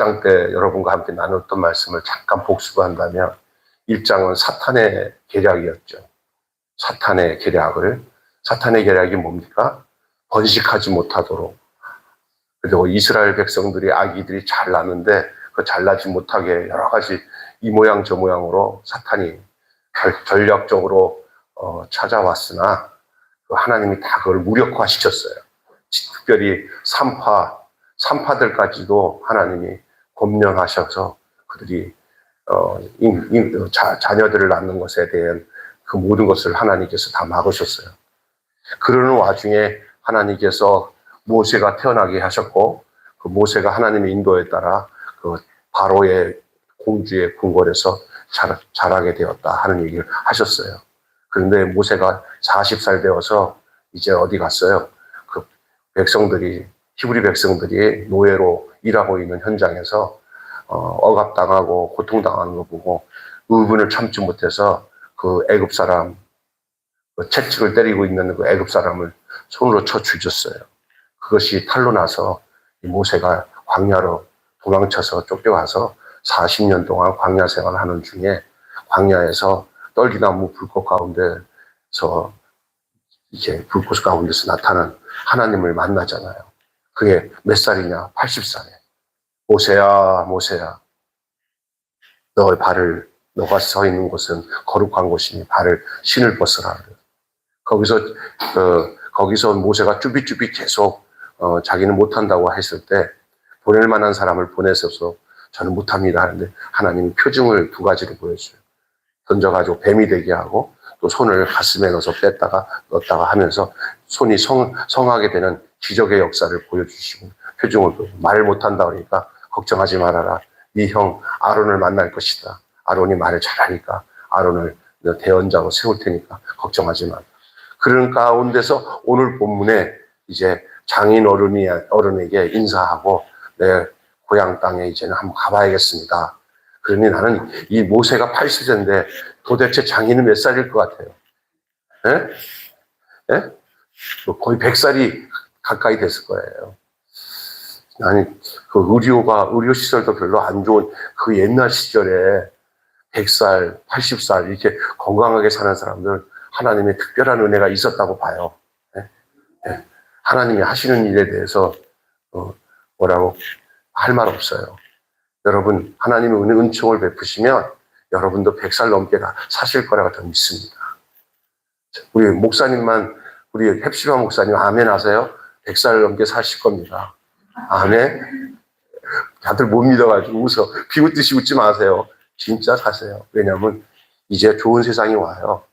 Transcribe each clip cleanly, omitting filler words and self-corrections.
1장 때 여러분과 함께 나눴던 말씀을 잠깐 복습한다면 1장은 사탄의 계략이었죠. 사탄의 계략이 뭡니까? 번식하지 못하도록, 그리고 이스라엘 백성들이 아기들이 잘 나는데 그 잘나지 못하게 여러 가지 이 모양 저 모양으로 사탄이 전략적으로 찾아왔으나 하나님이 다 그걸 무력화시켰어요. 특별히 산파들까지도 하나님이 검령하셔서 그들이 자녀들을 낳는 것에 대한 그 모든 것을 하나님께서 다 막으셨어요. 그러는 와중에 하나님께서 모세가 태어나게 하셨고, 그 모세가 하나님의 인도에 따라 그 바로의 공주의 궁궐에서 자라게 되었다 하는 얘기를 하셨어요. 그런데 모세가 40살 되어서 이제 어디 갔어요? 그 히브리 백성들이 노예로 일하고 있는 현장에서 억압당하고 고통당하는 거 보고 의분을 참지 못해서 그 애굽 사람, 채찍을 때리고 있는 그 애굽 사람을 손으로 쳐 죽였어요. 그것이 탈로 나서 모세가 광야로 도망쳐서 쫓겨가서 40년 동안 광야 생활을 하는 중에 광야에서 떨기나무 불꽃 가운데서 이렇게 불꽃 가운데서 나타난 하나님을 만나잖아요. 그게 몇 살이냐? 80살에. 모세야, 모세야. 너가 서 있는 곳은 거룩한 곳이니 신을 벗으라. 거기서 모세가 쭈삣쭈삣 계속 자기는 못한다고 했을 때 보낼 만한 사람을 보내셔서 저는 못합니다 하는데 하나님이 표징을 2가지로 보여줘요. 던져가지고 뱀이 되게 하고 또 손을 가슴에 넣어서 넣었다가 하면서 손이 성하게 되는 기적의 역사를 보여주시고 표징을 보여줘요. 말을 못한다 그러니까 걱정하지 말아라. 네 형 아론을 만날 것이다. 아론이 말을 잘하니까 아론을 대언자로 세울 테니까 걱정하지 마. 그런 가운데서 오늘 본문에 이제 장인 어른에게 인사하고 내 고향 땅에 이제는 한번 가봐야겠습니다. 그러니 나는 이 모세가 80세인데 도대체 장인은 몇 살일 것 같아요? 예? 예? 거의 100살이 가까이 됐을 거예요. 아니, 그 의료 시설도 별로 안 좋은 그 옛날 시절에 100살, 80살 이렇게 건강하게 사는 사람들 하나님의 특별한 은혜가 있었다고 봐요. 예? 하나님이 하시는 일에 대해서 뭐라고 할 말 없어요. 여러분, 하나님의 은총을 베푸시면 여러분도 100살 넘게 사실 거라고 더 믿습니다. 우리 헵시바 목사님 아멘 하세요? 100살 넘게 사실 겁니다. 아멘? 다들 못 믿어가지고 웃어. 비웃듯이 웃지 마세요. 진짜 사세요. 왜냐하면 이제 좋은 세상이 와요.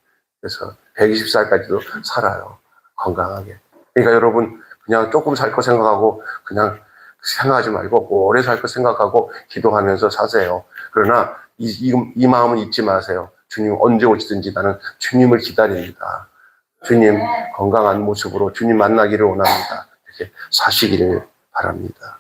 그래서 120살까지도 살아요. 건강하게. 그러니까 여러분 그냥 조금 살 거 생각하고 그냥 생각하지 말고 오래 살 거 생각하고 기도하면서 사세요. 그러나 이 마음은 잊지 마세요. 주님 언제 오시든지 나는 주님을 기다립니다. 주님 건강한 모습으로 주님 만나기를 원합니다. 이렇게 사시기를 바랍니다.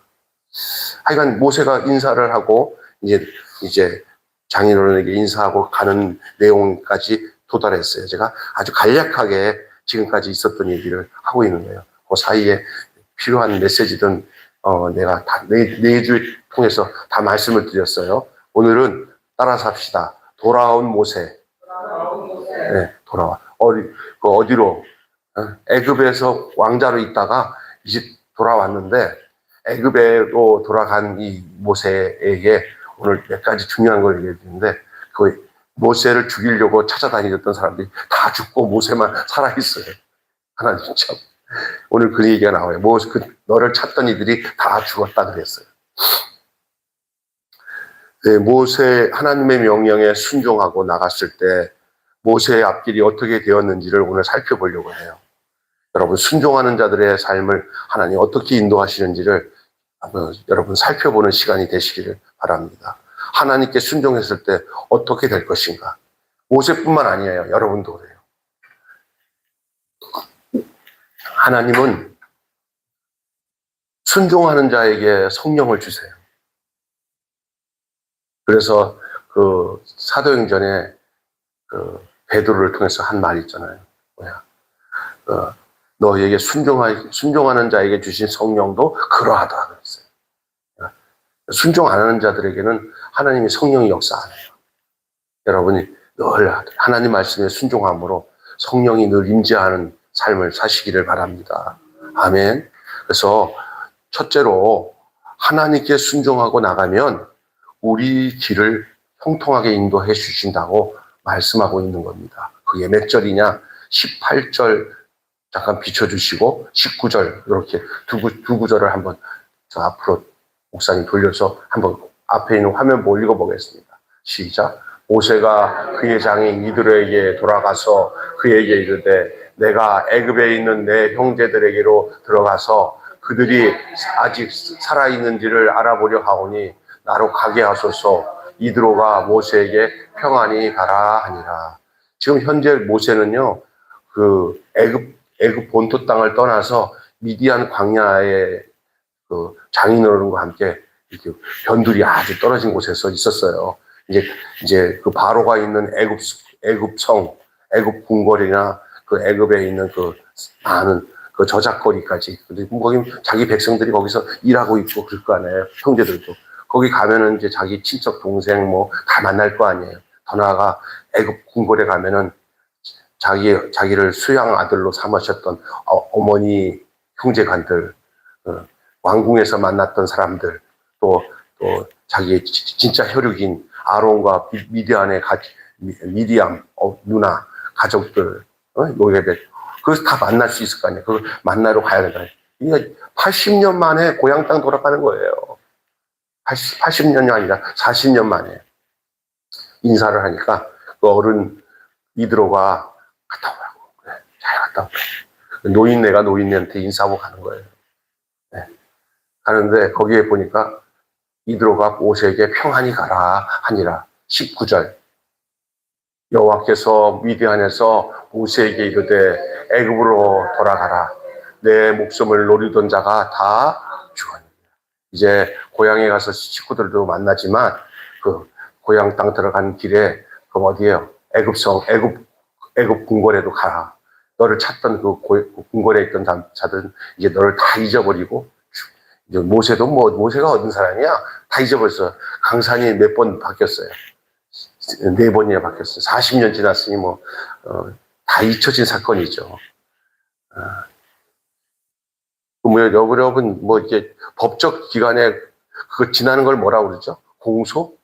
하여간 모세가 인사를 하고 이제 장인어른에게 인사하고 가는 내용까지 도달했어요. 제가 아주 간략하게 지금까지 있었던 얘기를 하고 있는 거예요. 그 사이에 필요한 메시지든 내가 다 네 줄 통해서 다 말씀을 드렸어요. 오늘은 따라서 합시다. 돌아온 모세. 네, 돌아와. 어디로? 애굽에서 왕자로 있다가 이제 돌아왔는데 애굽으로 돌아간 이 모세에게 오늘 몇 가지 중요한 걸 얘기해 주는데 그 모세를 죽이려고 찾아다니던 사람들이 다 죽고 모세만 살아있어요. 하나님 참. 오늘 그 얘기가 나와요. 너를 찾던 이들이 다 죽었다 그랬어요. 네, 모세 하나님의 명령에 순종하고 나갔을 때 모세의 앞길이 어떻게 되었는지를 오늘 살펴보려고 해요. 여러분 순종하는 자들의 삶을 하나님 어떻게 인도하시는지를 한번 여러분 살펴보는 시간이 되시기를 바랍니다. 하나님께 순종했을 때 어떻게 될 것인가. 모세뿐만 아니에요. 여러분도 그래요. 하나님은 순종하는 자에게 성령을 주세요. 그래서 그 사도행전에 그 베드로를 통해서 한 말이 있잖아요. 너에게 순종하는 자에게 주신 성령도 그러하다 그랬어요. 순종 안 하는 자들에게는 하나님의 성령이 역사 안 해요. 여러분이 늘 하나님 말씀에 순종함으로 성령이 늘 임재하는 삶을 사시기를 바랍니다. 아멘. 그래서 첫째로 하나님께 순종하고 나가면 우리 길을 형통하게 인도해 주신다고 말씀하고 있는 겁니다. 그게 몇 절이냐? 18절 잠깐 비춰주시고 19절 이렇게 두 구절을 한번 저 앞으로 목사님 돌려서 한번 앞에 있는 화면 보고 읽어보겠습니다. 시작. 모세가 그의 장인 이드로에게 돌아가서 그에게 이르되 내가 애굽에 있는 내 형제들에게로 들어가서 그들이 아직 살아있는지를 알아보려 하오니 나로 가게 하소서. 이드로가 모세에게 평안히 가라 하니라. 지금 현재 모세는요, 그 애굽 본토 땅을 떠나서 미디안 광야에 그 장인어른과 함께 이렇게 변두리 아주 떨어진 곳에서 있었어요. 이제 그 바로가 있는 애굽성, 애굽 궁궐이나 그 애굽에 있는 그 많은 그 저작거리까지. 근데 거기 자기 백성들이 거기서 일하고 있고 그럴 거 아니에요. 형제들도. 거기 가면은 이제 자기 친척 동생 뭐 다 만날 거 아니에요. 더 나아가 애굽 궁궐에 가면은 자기를 수양 아들로 삼으셨던 어머니 형제간들, 왕궁에서 만났던 사람들, 또 자기의 진짜 혈육인 아론과 미디암 누나 가족들, 노예들, 그것을 다 만날 수 있을 거 아니에요. 그걸 만나러 가야 된다. 이게 80년 만에 고향 땅 돌아가는 거예요. 80년이 아니라 40년 만에 인사를 하니까 그 어른 이드로가 갔다 오라고. 그래, 잘 갔다 오라고. 노인네가 노인네한테 인사하고 가는 거예요. 네. 가는데 거기에 보니까 이드로가 모세에게 평안히 가라 하니라. 19절. 여호와께서 미디안에서 모세에게 이르되 애굽으로 돌아가라. 내 목숨을 노리던 자가 다 죽었느니라. 이제 고향에 가서 식구들도 만나지만 그 고향 땅 들어가는 길에 그 어디에요? 애굽 궁궐에도 가라. 너를 찾던 그 궁궐에 있던 자들은 이제 너를 다 잊어버리고 이제 모세도 모세가 어떤 사람이야? 다 잊어버렸어. 강산이 몇 번 바뀌었어요. 4번이나 바뀌었어요. 40년 지났으니 다 잊혀진 사건이죠. 여러분, 이제 법적 기간에 그거 지나는 걸 뭐라고 그러죠? 공소?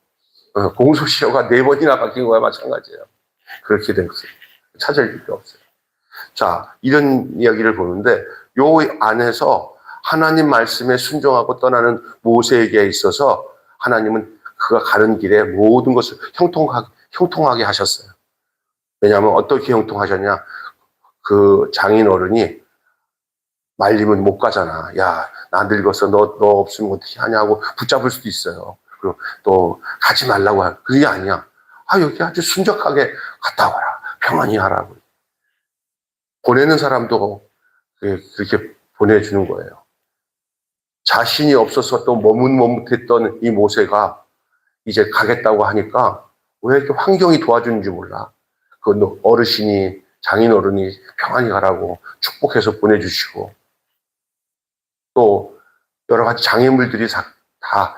공소시효가 4번이나 바뀐 거야, 마찬가지예요. 그렇게 된 것을 찾을 필요 없어요. 자, 이런 이야기를 보는데, 요 안에서 하나님 말씀에 순종하고 떠나는 모세에게 있어서 하나님은 그가 가는 길에 모든 것을 형통하게 하셨어요. 왜냐하면 어떻게 형통하셨냐? 그 장인 어른이 말리면 못 가잖아. 야, 나 늙었어. 너 없으면 어떻게 하냐고 붙잡을 수도 있어요. 그리고 또 가지 말라고 그게 아니야. 여기 아주 순적하게 갔다 와라. 평안히 하라고. 보내는 사람도 그렇게 보내주는 거예요. 자신이 없어서 또 머뭇머뭇했던 이 모세가 이제 가겠다고 하니까 왜 이렇게 환경이 도와주는지 몰라. 그 어르신이, 장인 어른이 평안히 가라고 축복해서 보내주시고 또 여러 가지 장애물들이 다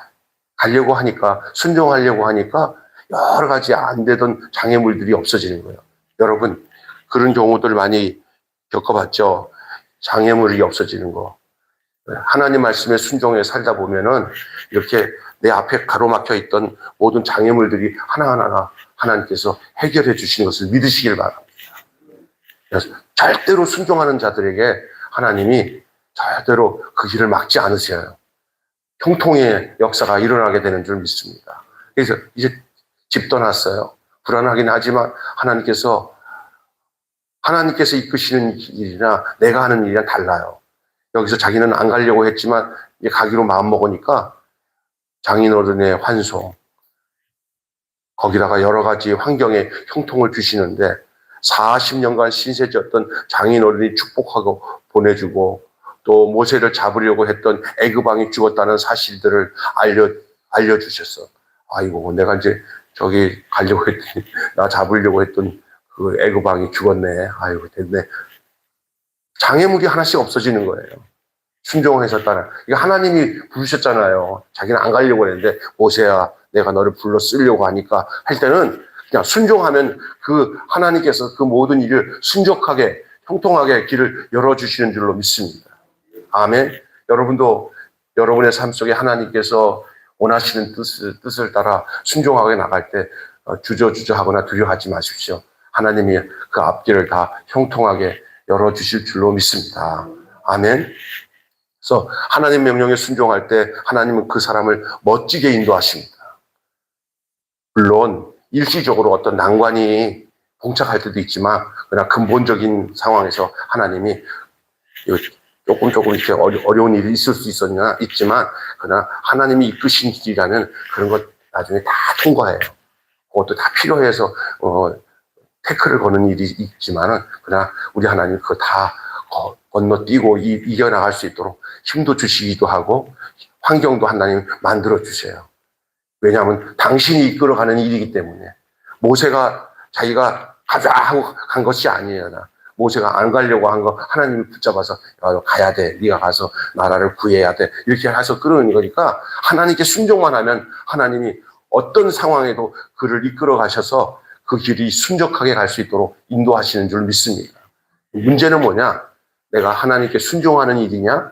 가려고 하니까, 순종하려고 하니까 여러 가지 안 되던 장애물들이 없어지는 거예요. 여러분, 그런 경우들 많이 겪어봤죠? 장애물이 없어지는 거. 하나님 말씀에 순종해 살다 보면은 이렇게 내 앞에 가로막혀 있던 모든 장애물들이 하나하나 하나님께서 해결해 주시는 것을 믿으시길 바랍니다. 그래서 절대로 순종하는 자들에게 하나님이 절대로 그 길을 막지 않으세요. 형통의 역사가 일어나게 되는 줄 믿습니다. 그래서 이제 집 떠났어요. 불안하긴 하지만 하나님께서 이끄시는 일이나 내가 하는 일이랑 달라요. 여기서 자기는 안 가려고 했지만 이제 가기로 마음먹으니까 장인어른의 환송, 거기다가 여러 가지 환경에 형통을 주시는데 40년간 신세졌던 장인어른이 축복하고 보내주고 또 모세를 잡으려고 했던 애굽 왕이 죽었다는 사실들을 알려주셨어. 아이고, 내가 이제 저기 가려고 했더니 나 잡으려고 했던 그 애굽 왕이 죽었네. 아이고, 됐네. 장애물이 하나씩 없어지는 거예요. 순종해서 따라. 이거 하나님이 부르셨잖아요. 자기는 안 가려고 했는데, 모세야, 내가 너를 불러 쓰려고 하니까 할 때는 그냥 순종하면 그 하나님께서 그 모든 일을 순적하게, 형통하게 길을 열어주시는 줄로 믿습니다. 아멘. 여러분도 여러분의 삶 속에 하나님께서 원하시는 뜻을 따라 순종하게 나갈 때 주저주저하거나 두려워하지 마십시오. 하나님이 그 앞길을 다 형통하게 열어주실 줄로 믿습니다. 아멘. 그래서 하나님 명령에 순종할 때 하나님은 그 사람을 멋지게 인도하십니다. 물론 일시적으로 어떤 난관이 봉착할 때도 있지만 그러나 근본적인 상황에서 하나님이 조금 이렇게 어려운 일이 있을 수 있지만 그러나 하나님이 이끄신 길이라면 그런 것 나중에 다 통과해요. 그것도 다 필요해서 태클을 거는 일이 있지만은 그러나 우리 하나님 그거 다 건너뛰고 이겨나갈 수 있도록 힘도 주시기도 하고 환경도 하나님 만들어 주세요. 왜냐하면 당신이 이끌어가는 일이기 때문에 모세가 자기가 가자 하고 간 것이 아니에요. 모세가 안 가려고 한 거 하나님이 붙잡아서 가야 돼. 네가 가서 나라를 구해야 돼. 이렇게 해서 끌어오는 거니까 하나님께 순종만 하면 하나님이 어떤 상황에도 그를 이끌어 가셔서 그 길이 순적하게 갈 수 있도록 인도하시는 줄 믿습니다. 문제는 뭐냐? 내가 하나님께 순종하는 일이냐?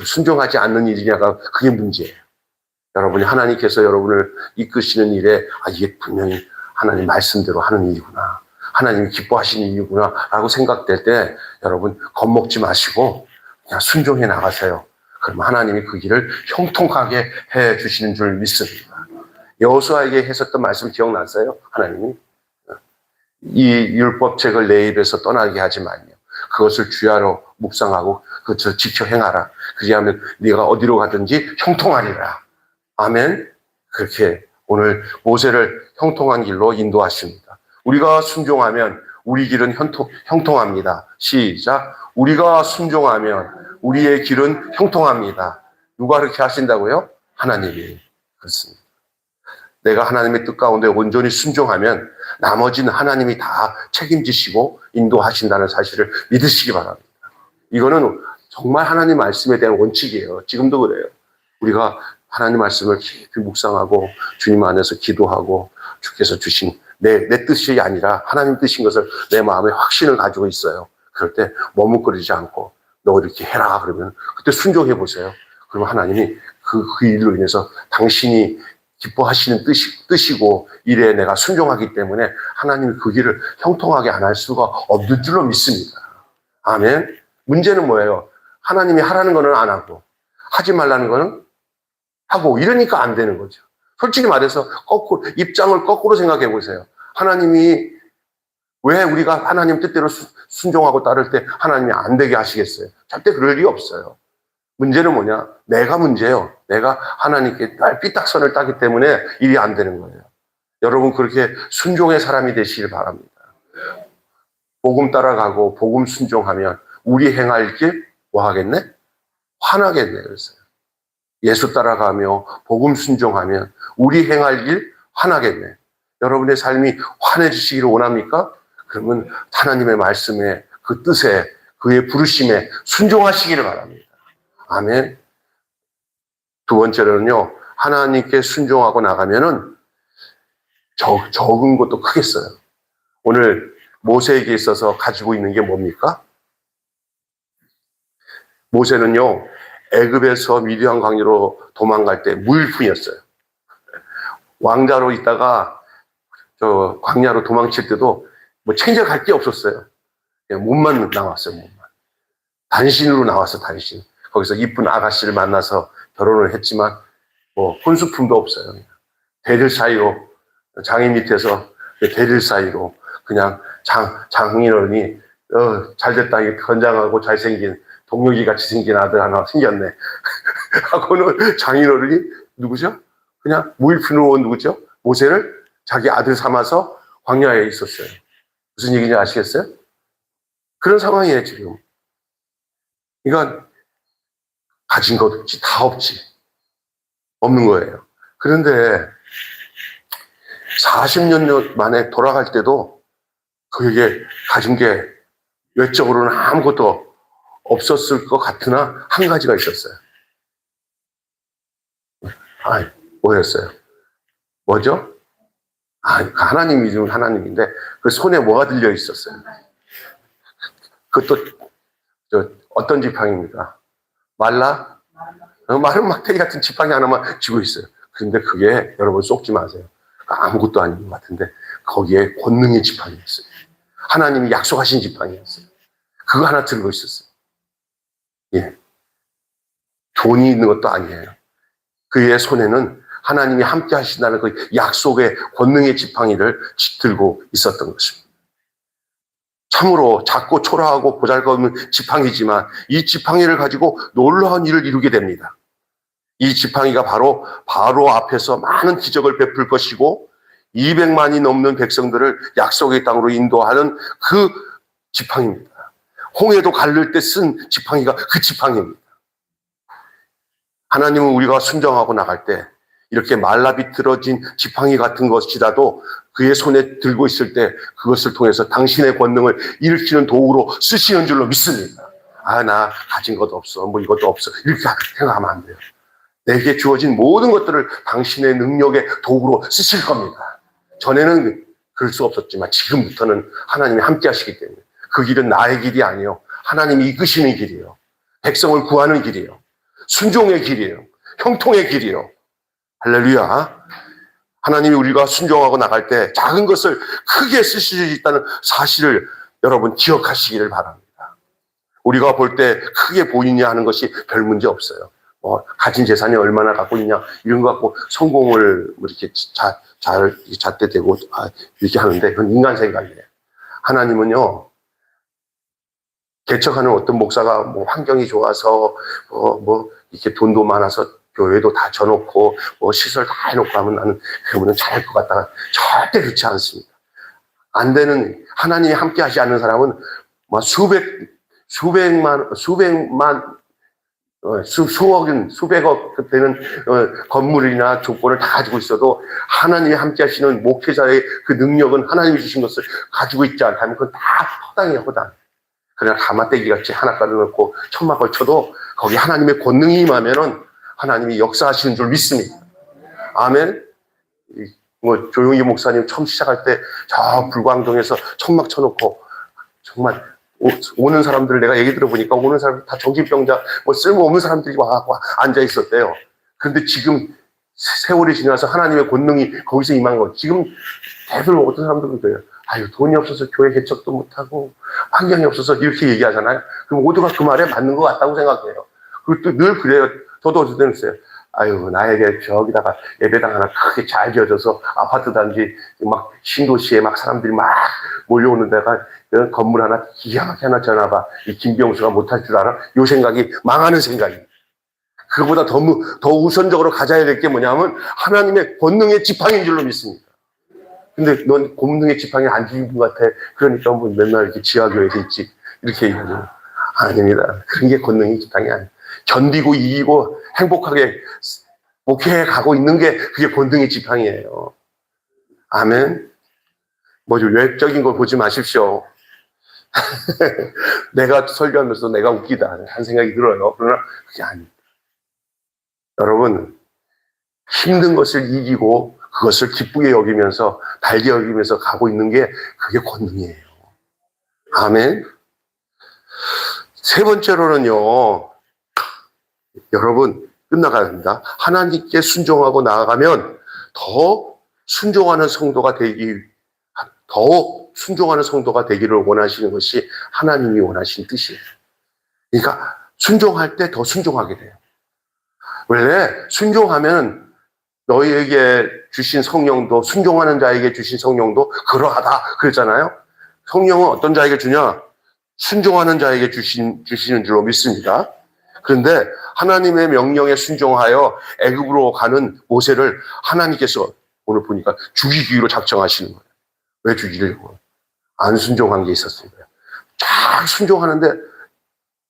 순종하지 않는 일이냐가 그게 문제예요. 여러분이 하나님께서 여러분을 이끄시는 일에 이게 분명히 하나님 말씀대로 하는 일이구나. 하나님이 기뻐하시는 일이구나 라고 생각될 때 여러분 겁먹지 마시고 그냥 순종해 나가세요. 그러면 하나님이 그 길을 형통하게 해 주시는 줄 믿습니다. 여호수아에게 했었던 말씀 기억나세요? 하나님이 이 율법책을 내 입에서 떠나게 하지 말며 그것을 주야로 묵상하고 그것을 지켜 행하라. 그리하면 네가 어디로 가든지 형통하리라. 아멘. 그렇게 오늘 모세를 형통한 길로 인도하십니다. 우리가 순종하면 우리 길은 형통합니다. 시작. 우리가 순종하면 우리의 길은 형통합니다. 누가 그렇게 하신다고요? 하나님이. 그렇습니다. 내가 하나님의 뜻 가운데 온전히 순종하면 나머지는 하나님이 다 책임지시고 인도하신다는 사실을 믿으시기 바랍니다. 이거는 정말 하나님 말씀에 대한 원칙이에요. 지금도 그래요. 우리가 하나님 말씀을 깊이 묵상하고 주님 안에서 기도하고 주께서 주신 내 뜻이 아니라 하나님 뜻인 것을 내 마음에 확신을 가지고 있어요. 그럴 때 머뭇거리지 않고 너 이렇게 해라 그러면 그때 순종해 보세요. 그러면 하나님이 그 일로 인해서 당신이 기뻐하시는 뜻이고 일에 내가 순종하기 때문에 하나님이 그 길을 형통하게 안 할 수가 없는 줄로 믿습니다. 아멘. 문제는 뭐예요? 하나님이 하라는 거는 안 하고 하지 말라는 거는 하고 이러니까 안 되는 거죠. 솔직히 말해서 입장을 거꾸로 생각해 보세요. 하나님이 왜 우리가 하나님 뜻대로 순종하고 따를 때 하나님이 안 되게 하시겠어요? 절대 그럴 리 없어요. 문제는 뭐냐? 내가 문제예요. 내가 하나님께 삐딱선을 따기 때문에 일이 안 되는 거예요. 여러분 그렇게 순종의 사람이 되시길 바랍니다. 복음 따라가고 복음 순종하면 우리 행할 길 뭐 하겠네? 화나겠네. 그랬어요. 예수 따라가며 복음 순종하면 우리 행할 길 화나겠네. 여러분의 삶이 환해지시기를 원합니까? 그러면 하나님의 말씀에 그 뜻에 그의 부르심에 순종하시기를 바랍니다. 아멘. 두 번째로는요, 하나님께 순종하고 나가면은 적은 것도 크겠어요. 오늘 모세에게 있어서 가지고 있는 게 뭡니까? 모세는요, 애굽에서 미디안 광야로 도망갈 때 무일푼이었어요. 왕자로 있다가 저 광야로 도망칠 때도 뭐 챙겨갈 게 없었어요. 그냥 몸만 나왔어요, 몸만. 단신으로 나왔어, 단신. 거기서 이쁜 아가씨를 만나서 결혼을 했지만 뭐 혼수품도 없어요. 대릴 사이로 장인 밑에서 대릴 사이로 그냥 장인어른이 잘됐다 건장하고 잘생긴 동료기 같이 생긴 아들 하나 생겼네 하고는 장인어른이 누구죠? 그냥 무일푼으로 온 누구죠? 모세를 자기 아들 삼아서 광야에 있었어요. 무슨 얘기인지 아시겠어요? 그런 상황이에요 지금. 그러니까 가진 것 없지, 다 없지. 없는 거예요. 그런데 40년 만에 돌아갈 때도 그에게 가진 게 외적으로는 아무것도 없었을 것 같으나 한 가지가 있었어요. 뭐였어요? 뭐죠? 하나님이 준 하나님인데 그 손에 뭐가 들려 있었어요? 그것도 어떤 지팡이입니까? 마른 막대기 같은 지팡이 하나만 쥐고 있어요. 근데 그게 여러분 쏙지 마세요. 아무것도 아닌 것 같은데 거기에 권능의 지팡이였어요. 하나님이 약속하신 지팡이였어요. 그거 하나 들고 있었어요. 예. 돈이 있는 것도 아니에요. 그의 손에는 하나님이 함께 하신다는 그 약속의 권능의 지팡이를 들고 있었던 것입니다. 참으로 작고 초라하고 보잘것없는 지팡이지만 이 지팡이를 가지고 놀라운 일을 이루게 됩니다. 이 지팡이가 바로 앞에서 많은 기적을 베풀 것이고 200만이 넘는 백성들을 약속의 땅으로 인도하는 그 지팡이입니다. 홍해도 가를 때 쓴 지팡이가 그 지팡이입니다. 하나님은 우리가 순종하고 나갈 때 이렇게 말라비틀어진 지팡이 같은 것이라도 그의 손에 들고 있을 때 그것을 통해서 당신의 권능을 일으키는 도구로 쓰시는 줄로 믿습니다. 나 가진 것도 없어. 이것도 없어. 이렇게 생각하면 안 돼요. 내게 주어진 모든 것들을 당신의 능력의 도구로 쓰실 겁니다. 전에는 그럴 수 없었지만 지금부터는 하나님이 함께 하시기 때문에 그 길은 나의 길이 아니요. 하나님이 이끄시는 길이에요. 백성을 구하는 길이에요. 순종의 길이에요. 형통의 길이에요. 할렐루야. 하나님이 우리가 순종하고 나갈 때 작은 것을 크게 쓰실 수 있다는 사실을 여러분 기억하시기를 바랍니다. 우리가 볼 때 크게 보이냐 하는 것이 별 문제 없어요. 가진 재산이 얼마나 갖고 있냐 이런 거 갖고 성공을 이렇게 잣대대고 이렇게 하는데 그건 인간 생각이에요. 하나님은요, 개척하는 어떤 목사가 환경이 좋아서 이렇게 돈도 많아서 교회도 다 져놓고 시설 다 해놓고 하면 나는 그러면 잘할 것 같다가 절대 그렇지 않습니다. 안 되는, 하나님이 함께 하지 않는 사람은 수백억 되는 건물이나 조건을 다 가지고 있어도 하나님이 함께 하시는 목회자의 그 능력은 하나님이 주신 것을 가지고 있지 않다면 그건 다 허당이에요, 허당. 그냥 가마떼기 같이 하나 깔아놓고 천막 걸쳐도 거기 하나님의 권능이 임하면은 하나님이 역사하시는 줄 믿습니다. 아멘. 조용희 목사님 처음 시작할 때 저 불광동에서 천막 쳐놓고 정말 오는 사람들 내가 얘기 들어보니까 오는 사람들 다 정신병자 쓸모없는 사람들이 와 앉아 있었대요. 그런데 지금 세월이 지나서 하나님의 권능이 거기서 임한 거. 지금 대부분 어떤 사람들은 그래요. 돈이 없어서 교회 개척도 못하고 환경이 없어서 이렇게 얘기하잖아요. 그럼 모두가 그 말에 맞는 것 같다고 생각해요. 그리고 또 늘 그래요. 저도 어쩔 때는 있어요. 나에게 저기다가 예배당 하나 크게 잘 지어져서 아파트 단지 막 신도시에 막 사람들이 막 몰려오는 데가 건물 하나 기가 막히게 하나 지어놔봐. 이 김병수가 못할 줄 알아? 요 생각이 망하는 생각이에요. 그거보다 더 우선적으로 가져야 될 게 뭐냐면 하나님의 권능의 지팡이인 줄로 믿습니다. 근데 넌 권능의 지팡이 안 주는 것 같아. 그러니까 맨날 이렇게 지하교회에 있지. 이렇게 얘기하죠. 아닙니다. 그런 게 권능의 지팡이 아니에요. 견디고 이기고 행복하게 목회해 가고 있는 게 그게 권능의 지팡이에요. 아멘. 외적인 걸 보지 마십시오. 내가 설교하면서 내가 웃기다 하는 생각이 들어요. 그러나 그게 아닙니다. 여러분, 힘든 것을 이기고 그것을 기쁘게 여기면서 달게 여기면서 가고 있는 게 그게 권능이에요. 아멘. 세 번째로는요, 여러분 끝나가야 합니다. 하나님께 순종하고 나아가면 더 순종하는 성도가 되기를 원하시는 것이 하나님이 원하시는 뜻이에요. 그러니까 순종할 때 더 순종하게 돼요. 원래 순종하면 너희에게 주신 성령도, 순종하는 자에게 주신 성령도 그러하다 그랬잖아요. 성령은 어떤 자에게 주냐? 순종하는 자에게 주시는 줄로 믿습니다. 그런데 하나님의 명령에 순종하여 애굽으로 가는 모세를 하나님께서 오늘 보니까 죽이기로 작정하시는 거예요. 왜 죽이려고? 안 순종한 게 있었어요. 쫙 순종하는데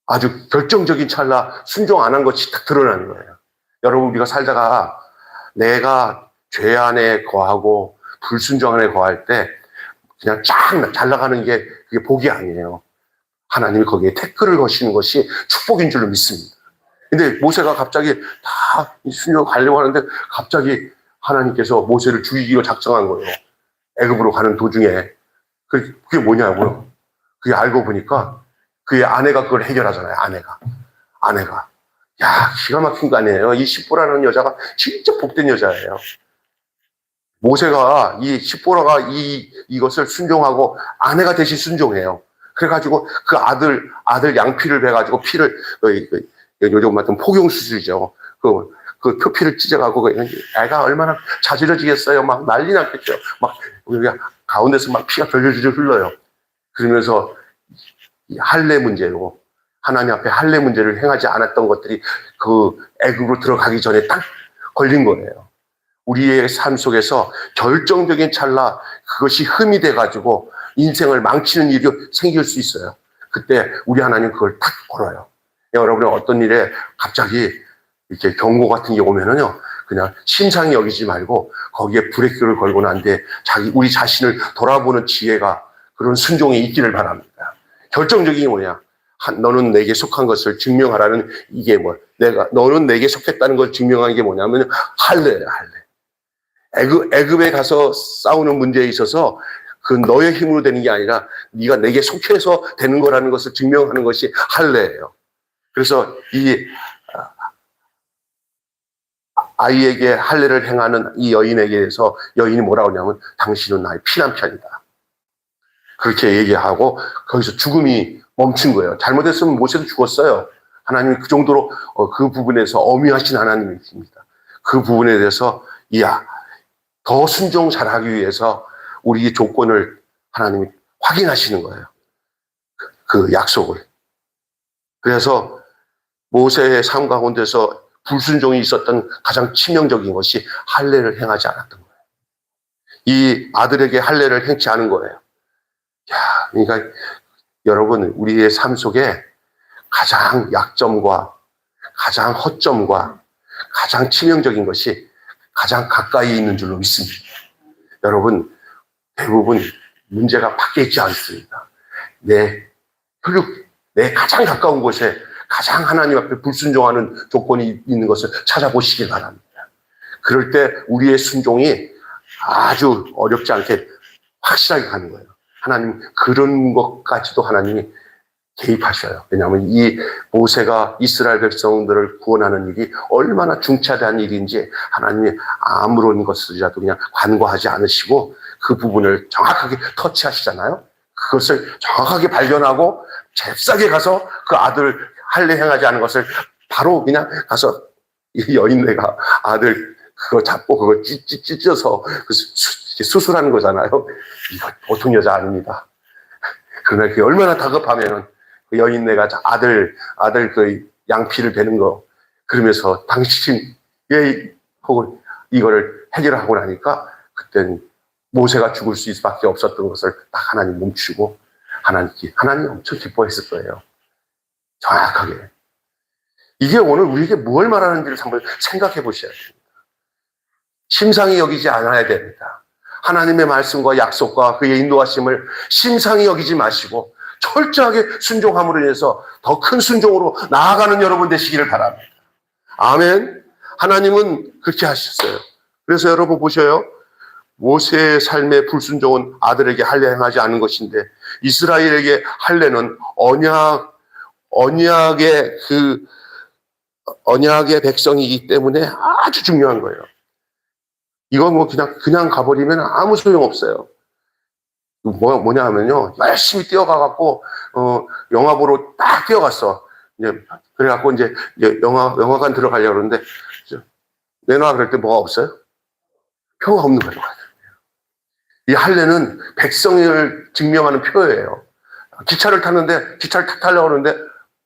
아주 결정적인 찰나 순종 안 한 것이 딱 드러나는 거예요. 여러분, 우리가 살다가 내가 죄 안에 거하고 불순종 안에 거할 때 그냥 쫙 잘 나가는 게 그게 복이 아니에요. 하나님이 거기에 태클을 거시는 것이 축복인 줄로 믿습니다. 근데 모세가 갑자기 다 순종하려고 하는데 갑자기 하나님께서 모세를 죽이기로 작정한 거예요. 애굽으로 가는 도중에. 그게 뭐냐고요. 그게 알고 보니까 그의 아내가 그걸 해결하잖아요. 아내가. 야, 기가 막힌 거 아니에요. 이 십보라는 여자가 진짜 복된 여자예요. 모세가 이 십보라가 이것을 순종하고 아내가 대신 순종해요. 그래가지고 그 아들 양피를 베가지고 피를, 요즘 같은 폭용수술이죠. 그 표피를 찢어가고 애가 얼마나 자지러지겠어요. 막 난리 났겠죠. 막 가운데서 막 피가 절절절 흘러요. 그러면서 할례 문제로 하나님 앞에 할례 문제를 행하지 않았던 것들이 그 애굽으로 들어가기 전에 딱 걸린 거예요. 우리의 삶 속에서 결정적인 찰나 그것이 흠이 돼가지고 인생을 망치는 일이 생길 수 있어요. 그때 우리 하나님 그걸 탁 걸어요. 여러분은 어떤 일에 갑자기 이렇게 경고 같은 게 오면은요, 그냥 심상히 여기지 말고 거기에 브레이크를 걸고 난 뒤에 우리 자신을 돌아보는 지혜가 그런 순종이 있기를 바랍니다. 결정적인 게 뭐냐? 너는 내게 속한 것을 증명하라는 이게 너는 내게 속했다는 걸 증명하는 게 뭐냐면 할례예요, 할례. 애굽에 가서 싸우는 문제에 있어서 그 너의 힘으로 되는 게 아니라 네가 내게 속해서 되는 거라는 것을 증명하는 것이 할례예요. 그래서 이 아이에게 할례를 행하는 이 여인에게서 여인이 뭐라고 하냐면 당신은 나의 피난편이다. 그렇게 얘기하고 거기서 죽음이 멈춘 거예요. 잘못했으면 모세도 죽었어요. 하나님이 그 정도로 그 부분에서 엄위하신 하나님이십니다. 그 부분에 대해서 더 순종 잘하기 위해서 우리의 조건을 하나님이 확인하시는 거예요. 그 약속을. 그래서 모세의 삶 가운데서 불순종이 있었던 가장 치명적인 것이 할례를 행하지 않았던 거예요. 이 아들에게 할례를 행치 않은 거예요. 그러니까 여러분, 우리의 삶 속에 가장 약점과 가장 허점과 가장 치명적인 것이 가장 가까이 있는 줄로 믿습니다. 여러분, 대부분 문제가 밖에 있지 않습니다. 내 가장 가까운 곳에 가장 하나님 앞에 불순종하는 조건이 있는 것을 찾아보시길 바랍니다. 그럴 때 우리의 순종이 아주 어렵지 않게 확실하게 가는 거예요. 하나님 그런 것까지도 하나님이 개입하셔요. 왜냐하면 이 모세가 이스라엘 백성들을 구원하는 일이 얼마나 중차대한 일인지 하나님이 아무런 것이라도 그냥 관과하지 않으시고 그 부분을 정확하게 터치하시잖아요. 그것을 정확하게 발견하고 잽싸게 가서 그 아들 할례 행하지 않은 것을 바로 그냥 가서 이 여인네가 아들 그거 잡고 그거 찢어서 수술하는 거잖아요. 이거 보통 여자 아닙니다. 그러나 그게 얼마나 다급하면은 그 여인네가 아들 그 양피를 베는 거 그러면서 당신 혹은 이거를 해결하고 나니까 그때는 모세가 죽을 수밖에 없었던 것을 딱 하나님 멈추고 하나님 엄청 기뻐했을 거예요. 정확하게. 이게 오늘 우리에게 뭘 말하는지를 한번 생각해 보셔야 됩니다. 심상히 여기지 않아야 됩니다. 하나님의 말씀과 약속과 그의 인도하심을 심상히 여기지 마시고 철저하게 순종함으로 인해서 더 큰 순종으로 나아가는 여러분 되시기를 바랍니다. 아멘. 하나님은 그렇게 하셨어요. 그래서 여러분 보셔요. 모세의 삶의 불순종은 아들에게 할례 행하지 않은 것인데 이스라엘에게 할례는 언약의 백성이기 때문에 아주 중요한 거예요. 이거 그냥 가버리면 아무 소용 없어요. 뭐냐 하면요. 열심히 뛰어가갖고, 영화 보러 딱 뛰어갔어. 그래갖고 이제 영화관 들어가려고 그러는데, 내놔 그럴 때 뭐가 없어요? 표가 없는 거예요. 이 할례는 백성을 증명하는 표예요. 기차를 탔는데, 기차를 타려고 하는데,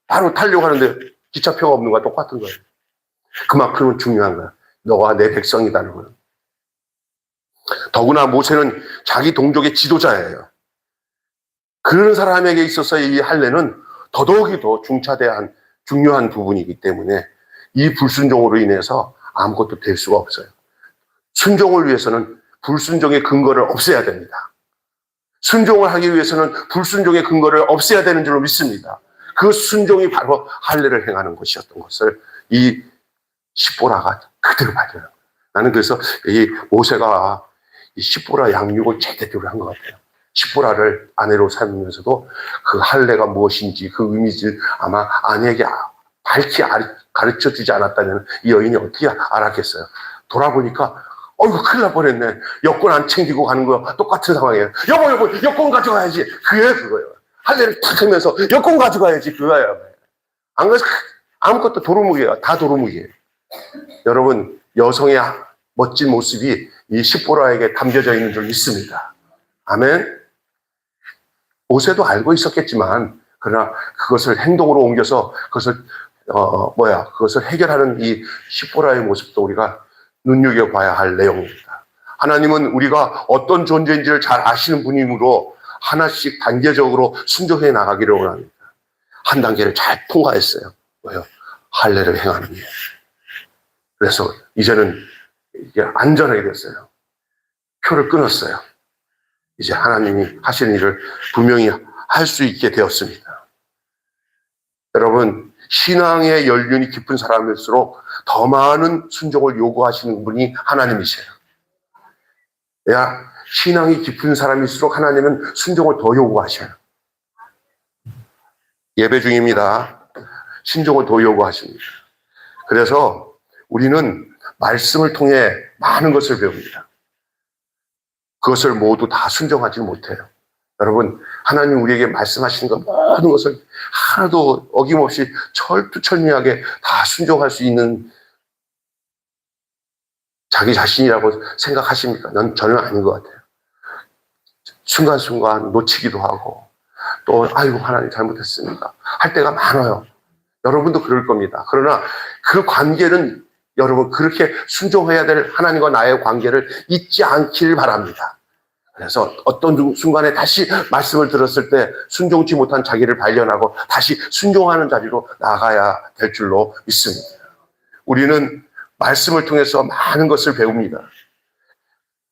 바로 타려고 하는데, 기차표가 없는 거와 똑같은 거예요. 그만큼은 중요한 거야. 너가 내 백성이다는 거예요. 더구나 모세는 자기 동족의 지도자예요. 그런 사람에게 있어서 이 할례는 더더욱이 더 중차대한 중요한 부분이기 때문에 이 불순종으로 인해서 아무것도 될 수가 없어요. 순종을 위해서는 불순종의 근거를 없애야 됩니다. 순종을 하기 위해서는 불순종의 근거를 없애야 되는 줄로 믿습니다. 그 순종이 바로 할례를 행하는 것이었던 것을 이 십보라가 그대로 발견한 거예요. 나는 그래서 이 모세가 이 십보라 양육을 제대로 한 것 같아요. 십보라를 아내로 삼으면서도 그 할례가 무엇인지 그 의미를 아마 아내에게 밝히 가르쳐 주지 않았다면 이 여인이 어떻게 알았겠어요. 돌아보니까 어이구 큰일 날 뻔했네. 여권 안 챙기고 가는 거야. 똑같은 상황이에요. 여보 여권 가져가야지. 그거예요. 할례를 탁 하면서 여권 가져가야지. 그거예요. 안 그래서 아무것도 도루묵이에요. 다 도루묵이에요. 여러분, 여성의 멋진 모습이 이 십보라에게 담겨져 있는 줄 믿습니다. 아멘. 모세도 알고 있었겠지만 그러나 그것을 행동으로 옮겨서 그것을 해결하는 이 십보라의 모습도 우리가 눈여겨봐야 할 내용입니다. 하나님은 우리가 어떤 존재인지를 잘 아시는 분이므로 하나씩 단계적으로 순종해 나가기를 원합니다. 한 단계를 잘 통과했어요. 뭐요? 할례를 행하는 일. 그래서 이제는 이게 안전하게 됐어요. 표를 끊었어요. 이제 하나님이 하시는 일을 분명히 할 수 있게 되었습니다. 여러분, 신앙의 연륜이 깊은 사람일수록 더 많은 순종을 요구하시는 분이 하나님이세요. 신앙이 깊은 사람일수록 하나님은 순종을 더 요구하셔요. 예배 중입니다. 순종을 더 요구하십니다. 그래서 우리는 말씀을 통해 많은 것을 배웁니다. 그것을 모두 다 순종하지 못해요. 여러분, 하나님 우리에게 말씀하시는 것 모든 것을 하나도 어김없이 철두철미하게 다 순종할 수 있는 자기 자신이라고 생각하십니까? 저는 아닌 것 같아요. 순간순간 놓치기도 하고 또 아이고 하나님 잘못했습니다 할 때가 많아요. 여러분도 그럴 겁니다. 그러나 그 관계는 여러분 그렇게 순종해야 될 하나님과 나의 관계를 잊지 않길 바랍니다. 그래서 어떤 순간에 다시 말씀을 들었을 때 순종치 못한 자기를 발견하고 다시 순종하는 자리로 나가야 될 줄로 믿습니다. 우리는 말씀을 통해서 많은 것을 배웁니다.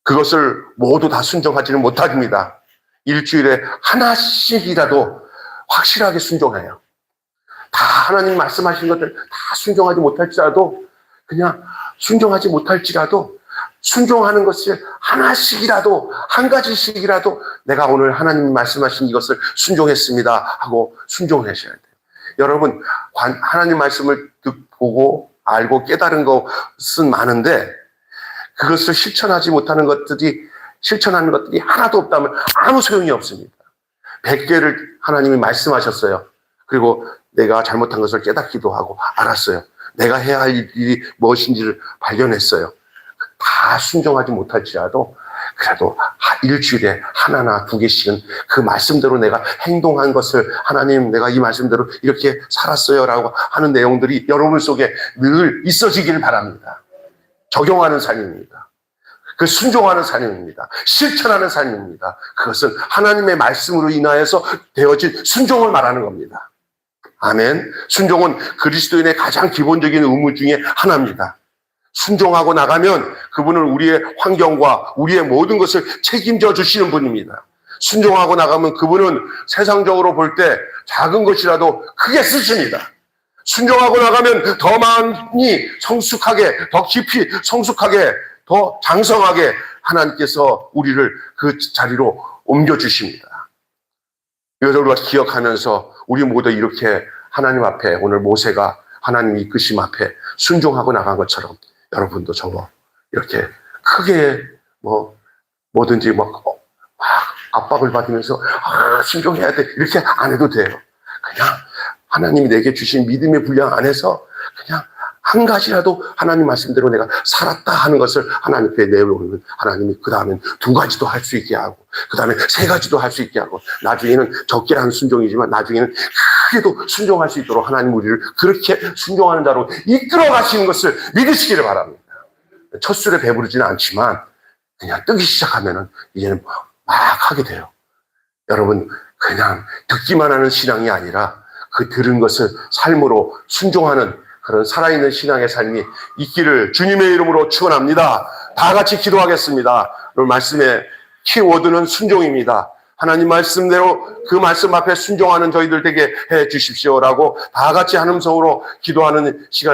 그것을 모두 다 순종하지는 못합니다. 일주일에 하나씩이라도 확실하게 순종해요. 다 하나님 말씀하신 것들 다 순종하지 못할지라도 그냥 순종하지 못할지라도 순종하는 것을 하나씩이라도 한 가지씩이라도 내가 오늘 하나님 말씀하신 이것을 순종했습니다 하고 순종하셔야 돼요. 여러분 하나님 말씀을 보고 알고 깨달은 것은 많은데 그것을 실천하지 못하는 것들이 실천하는 것들이 하나도 없다면 아무 소용이 없습니다. 100개를 하나님이 말씀하셨어요. 그리고 내가 잘못한 것을 깨닫기도 하고 알았어요. 내가 해야 할 일이 무엇인지를 발견했어요. 다 순종하지 못할지라도 그래도 일주일에 하나나 두 개씩은 그 말씀대로 내가 행동한 것을 하나님 내가 이 말씀대로 이렇게 살았어요 라고 하는 내용들이 여러분 속에 늘 있어지길 바랍니다. 적용하는 삶입니다. 그 순종하는 삶입니다. 실천하는 삶입니다. 그것은 하나님의 말씀으로 인하여서 되어진 순종을 말하는 겁니다. 아멘. 순종은 그리스도인의 가장 기본적인 의무 중에 하나입니다. 순종하고 나가면 그분은 우리의 환경과 우리의 모든 것을 책임져 주시는 분입니다. 순종하고 나가면 그분은 세상적으로 볼 때 작은 것이라도 크게 쓰십니다. 순종하고 나가면 더 많이 성숙하게, 더 깊이 성숙하게, 더 장성하게 하나님께서 우리를 그 자리로 옮겨주십니다. 이것을 우리가 기억하면서 우리 모두 이렇게 하나님 앞에 오늘 모세가 하나님 이끄심 앞에 순종하고 나간 것처럼 여러분도 저거 이렇게 크게 뭐든지 막 압박을 받으면서 순종해야 돼 이렇게 안 해도 돼요. 그냥 하나님이 내게 주신 믿음의 분량 안에서 그냥 한 가지라도 하나님 말씀대로 내가 살았다 하는 것을 하나님께 내놓으면 하나님이 그 다음엔 두 가지도 할 수 있게 하고 그 다음에 세 가지도 할 수 있게 하고 나중에는 적게 하는 순종이지만 나중에는 크게도 순종할 수 있도록 하나님 우리를 그렇게 순종하는 자로 이끌어 가시는 것을 믿으시기를 바랍니다. 첫 술에 배부르지는 않지만 그냥 뜨기 시작하면은 이제는 막 하게 돼요. 여러분 그냥 듣기만 하는 신앙이 아니라 그 들은 것을 삶으로 순종하는 그런 살아있는 신앙의 삶이 있기를 주님의 이름으로 축원합니다. 다 같이 기도하겠습니다. 오늘 말씀의 키워드는 순종입니다. 하나님 말씀대로 그 말씀 앞에 순종하는 저희들 되게 해 주십시오라고 다 같이 한 음성으로 기도하는 시간이